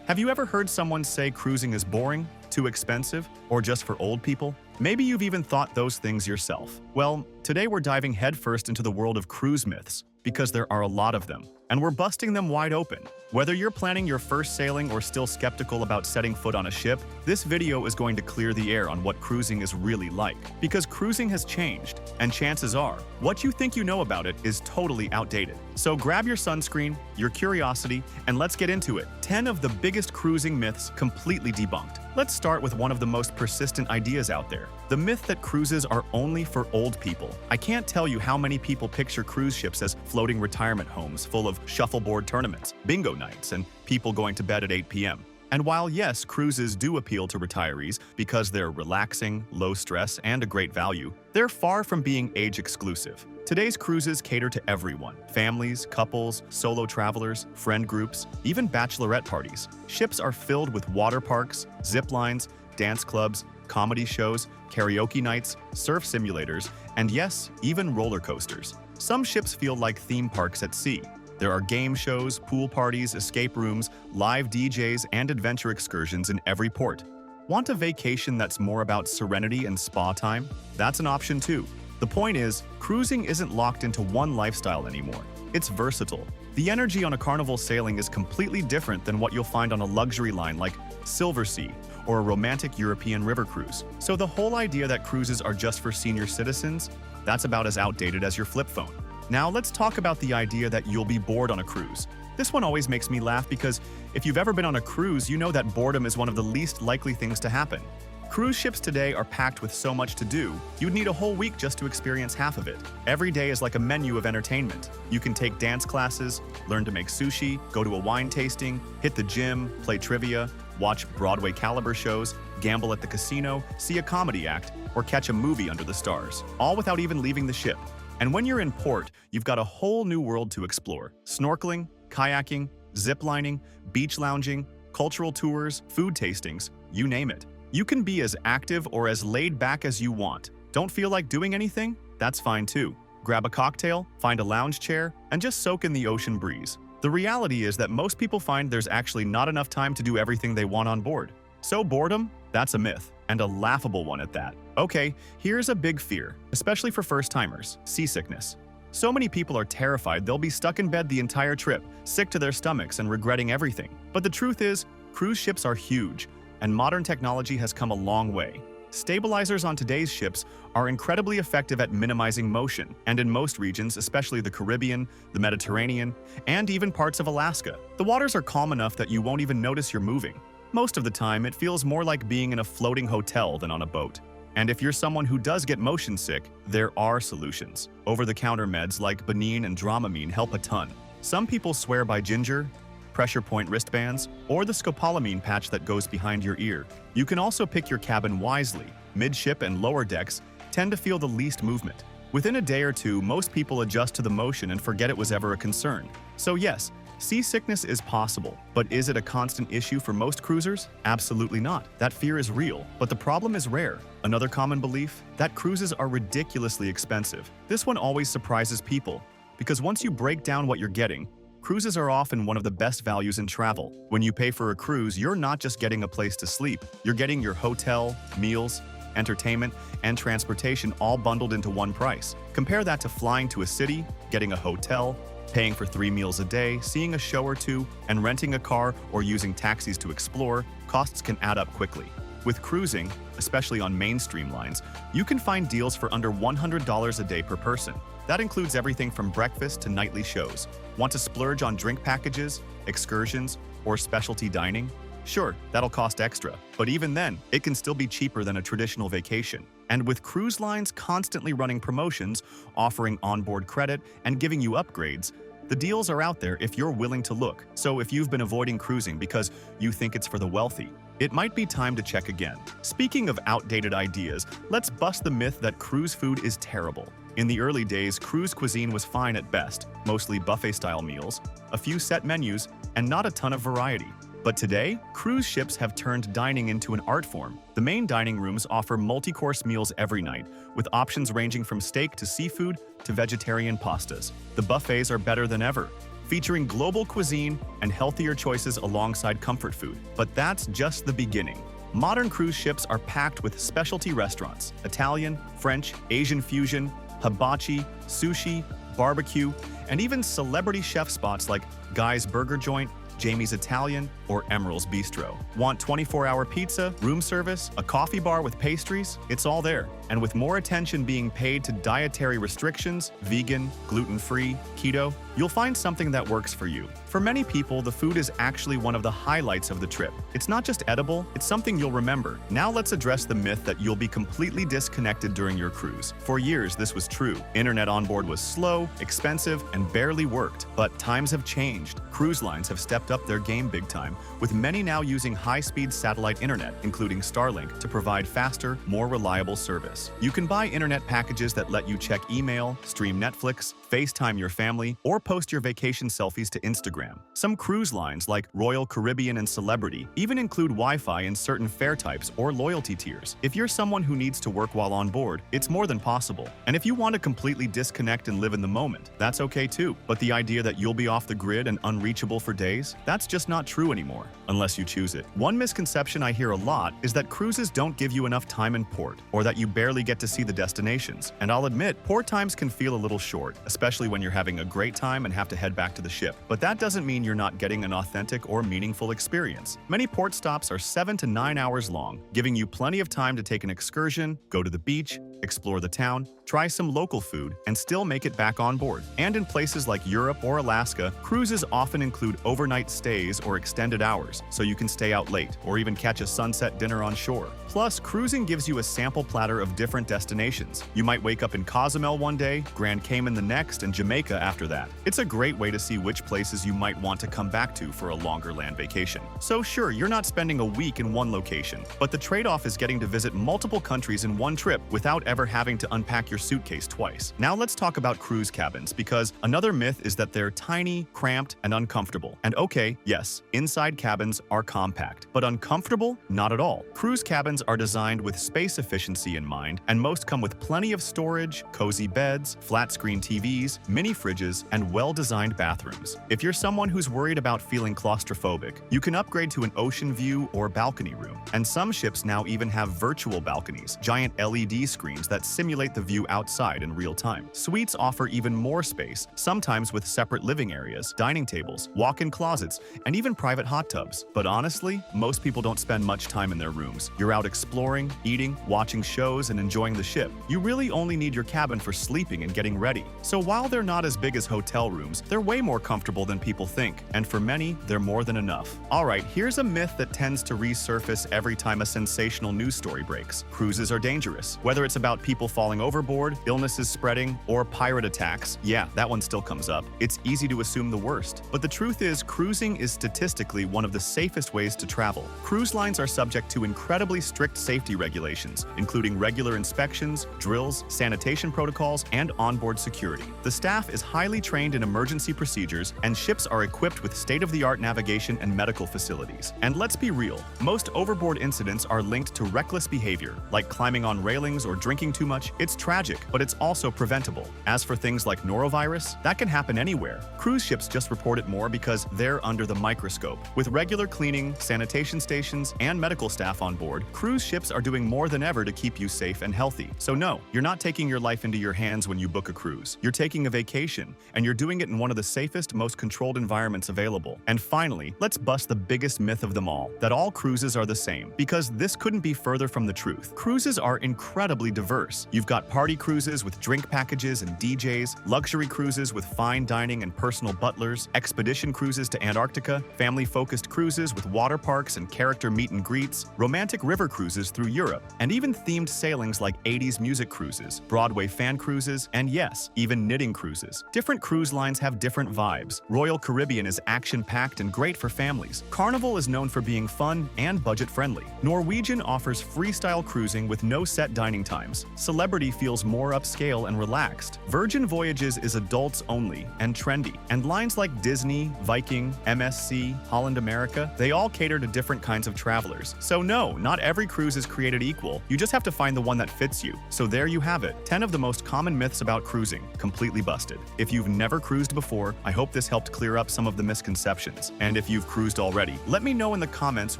Have you ever heard someone say cruising is boring, too expensive, or just for old people? Maybe you've even thought those things yourself. Well, today we're diving headfirst into the world of cruise myths, because there are a lot of them, and we're busting them wide open. Whether you're planning your first sailing or still skeptical about setting foot on a ship, this video is going to clear the air on what cruising is really like. Because cruising has changed, and chances are, what you think you know about it is totally outdated. So grab your sunscreen, your curiosity, and let's get into it. 10 of the biggest cruising myths completely debunked. Let's start with one of the most persistent ideas out there. The myth that cruises are only for old people. I can't tell you how many people picture cruise ships as floating retirement homes full of shuffleboard tournaments, bingo nights, and people going to bed at 8 p.m. And while yes, cruises do appeal to retirees because they're relaxing, low stress, and a great value, they're far from being age exclusive. Today's cruises cater to everyone: families, couples, solo travelers, friend groups, even bachelorette parties. Ships are filled with water parks, zip lines, dance clubs, comedy shows, karaoke nights, surf simulators, and yes, even roller coasters. Some ships feel like theme parks at sea. There are game shows, pool parties, escape rooms, live DJs, and adventure excursions in every port. Want a vacation that's more about serenity and spa time? That's an option too. The point is, cruising isn't locked into one lifestyle anymore. It's versatile. The energy on a Carnival sailing is completely different than what you'll find on a luxury line like Silversea or a romantic European river cruise. So the whole idea that cruises are just for senior citizens, that's about as outdated as your flip phone. Now let's talk about the idea that you'll be bored on a cruise. This one always makes me laugh because if you've ever been on a cruise, you know that boredom is one of the least likely things to happen. Cruise ships today are packed with so much to do, you'd need a whole week just to experience half of it. Every day is like a menu of entertainment. You can take dance classes, learn to make sushi, go to a wine tasting, hit the gym, play trivia, watch Broadway caliber shows, gamble at the casino, see a comedy act, or catch a movie under the stars, all without even leaving the ship. And when you're in port, you've got a whole new world to explore. Snorkeling, kayaking, ziplining, beach lounging, cultural tours, food tastings, you name it. You can be as active or as laid back as you want. Don't feel like doing anything? That's fine too. Grab a cocktail, find a lounge chair, and just soak in the ocean breeze. The reality is that most people find there's actually not enough time to do everything they want on board. So boredom? That's a myth, and a laughable one at that. Okay, here's a big fear, especially for first-timers: seasickness. So many people are terrified they'll be stuck in bed the entire trip, sick to their stomachs and regretting everything. But the truth is, cruise ships are huge, and modern technology has come a long way. Stabilizers on today's ships are incredibly effective at minimizing motion, and in most regions, especially the Caribbean, the Mediterranean, and even parts of Alaska, the waters are calm enough that you won't even notice you're moving. Most of the time, it feels more like being in a floating hotel than on a boat. And if you're someone who does get motion sick, there are solutions. Over-the-counter meds like Benine and Dramamine help a ton. Some people swear by ginger, pressure point wristbands, or the scopolamine patch that goes behind your ear. You can also pick your cabin wisely. Midship and lower decks tend to feel the least movement. Within a day or two, most people adjust to the motion and forget it was ever a concern. So yes, seasickness is possible, but is it a constant issue for most cruisers? Absolutely not. That fear is real, but the problem is rare. Another common belief? That cruises are ridiculously expensive. This one always surprises people, because once you break down what you're getting, cruises are often one of the best values in travel. When you pay for a cruise, you're not just getting a place to sleep. You're getting your hotel, meals, entertainment, and transportation all bundled into one price. Compare that to flying to a city, getting a hotel, paying for 3 meals a day, seeing a show or two, and renting a car or using taxis to explore. Costs can add up quickly. With cruising, especially on mainstream lines, you can find deals for under $100 a day per person. That includes everything from breakfast to nightly shows. Want to splurge on drink packages, excursions, or specialty dining? Sure, that'll cost extra, but even then, it can still be cheaper than a traditional vacation. And with cruise lines constantly running promotions, offering onboard credit, and giving you upgrades, the deals are out there if you're willing to look. So if you've been avoiding cruising because you think it's for the wealthy, it might be time to check again. Speaking of outdated ideas, let's bust the myth that cruise food is terrible. In the early days, cruise cuisine was fine at best, mostly buffet-style meals, a few set menus, and not a ton of variety. But today, cruise ships have turned dining into an art form. The main dining rooms offer multi-course meals every night, with options ranging from steak to seafood to vegetarian pastas. The buffets are better than ever, featuring global cuisine and healthier choices alongside comfort food. But that's just the beginning. Modern cruise ships are packed with specialty restaurants: Italian, French, Asian fusion, hibachi, sushi, barbecue, and even celebrity chef spots like Guy's Burger Joint, Jamie's Italian, or Emerald's Bistro. Want 24-hour pizza, room service, a coffee bar with pastries? It's all there. And with more attention being paid to dietary restrictions, vegan, gluten-free, keto, you'll find something that works for you. For many people, the food is actually one of the highlights of the trip. It's not just edible, it's something you'll remember. Now let's address the myth that you'll be completely disconnected during your cruise. For years, this was true. Internet on board was slow, expensive, and barely worked. But times have changed. Cruise lines have stepped up their game big time, with many now using high-speed satellite internet, including Starlink, to provide faster, more reliable service. You can buy internet packages that let you check email, stream Netflix, FaceTime your family, or post your vacation selfies to Instagram. Some cruise lines, like Royal Caribbean and Celebrity, even include Wi-Fi in certain fare types or loyalty tiers. If you're someone who needs to work while on board, it's more than possible. And if you want to completely disconnect and live in the moment, that's okay too. But the idea that you'll be off the grid and unreachable for days, that's just not true anymore, unless you choose it. One misconception I hear a lot is that cruises don't give you enough time in port, or that you barely get to see the destinations. And I'll admit, port times can feel a little short, especially when you're having a great time and have to head back to the ship. But that doesn't mean you're not getting an authentic or meaningful experience. Many port stops are 7 to 9 hours long, giving you plenty of time to take an excursion, go to the beach, explore the town, try some local food, and still make it back on board. And in places like Europe or Alaska, cruises often include overnight stays or extended hours, so you can stay out late or even catch a sunset dinner on shore. Plus, cruising gives you a sample platter of different destinations. You might wake up in Cozumel one day, Grand Cayman the next, and Jamaica after that. It's a great way to see which places you might want to come back to for a longer land vacation. So sure, you're not spending a week in one location, but the trade-off is getting to visit multiple countries in one trip without ever having to unpack your suitcase twice. Now let's talk about cruise cabins, because another myth is that they're tiny, cramped, and uncomfortable. And okay, yes, inside cabins are compact, but uncomfortable? Not at all. Cruise cabins are designed with space efficiency in mind, and most come with plenty of storage, cozy beds, flat-screen TVs, mini fridges, and well-designed bathrooms. If you're someone who's worried about feeling claustrophobic, you can upgrade to an ocean view or balcony room. And some ships now even have virtual balconies, giant LED screens that simulate the view outside in real time. Suites offer even more space, sometimes with separate living areas, dining tables, walk-in closets, and even private hot tubs. But honestly, most people don't spend much time in their rooms. You're out exploring, eating, watching shows, and enjoying the ship. You really only need your cabin for sleeping and getting ready. So while they're not as big as hotel rooms, they're way more comfortable than people think. And for many, they're more than enough. Alright, here's a myth that tends to resurface every time a sensational news story breaks. Cruises are dangerous. Whether it's about people falling overboard, illnesses spreading, or pirate attacks, yeah, that one still comes up. It's easy to assume the worst. But the truth is, cruising is statistically one of the safest ways to travel. Cruise lines are subject to incredibly strict safety regulations, including regular inspections, drills, sanitation protocols, and onboard security. The staff is highly trained in emergency procedures, and ships are equipped with state-of-the-art navigation and medical facilities. And let's be real, most overboard incidents are linked to reckless behavior, like climbing on railings or drinking too much. It's tragic, but it's also preventable. As for things like norovirus, that can happen anywhere. Cruise ships just report it more because they're under the microscope. With regular cleaning, sanitation stations, and medical staff on board, cruise ships are doing more than ever to keep you safe and healthy. So no, you're not taking your life into your hands when you book a cruise. You're taking a vacation, and you're doing it in one of the safest, most controlled environments available. And finally, let's bust the biggest myth of them all, that all cruises are the same, because this couldn't be further from the truth. Cruises are incredibly diverse. You've got party cruises with drink packages and DJs, luxury cruises with fine dining and personal butlers, expedition cruises to Antarctica, family-focused cruises with water parks and character meet and greets, romantic river cruises through Europe, and even themed sailings like 80s music cruises, Broadway fan cruises, and yes, even knitting cruises. Different cruise lines have different vibes. Royal Caribbean is action-packed and great for families. Carnival is known for being fun and budget-friendly. Norwegian offers freestyle cruising with no set dining time, times. Celebrity feels more upscale and relaxed. Virgin Voyages is adults only and trendy. And lines like Disney, Viking, MSC, Holland America, they all cater to different kinds of travelers. So no, not every cruise is created equal. You just have to find the one that fits you. So there you have it, 10 of the most common myths about cruising, completely busted. If you've never cruised before, I hope this helped clear up some of the misconceptions. And if you've cruised already, let me know in the comments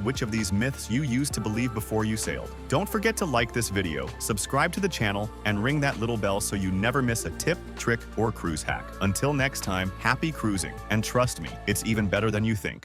which of these myths you used to believe before you sailed. Don't forget to like this video, subscribe to the channel, and ring that little bell so you never miss a tip, trick, or cruise hack. Until next time, happy cruising, and trust me, it's even better than you think.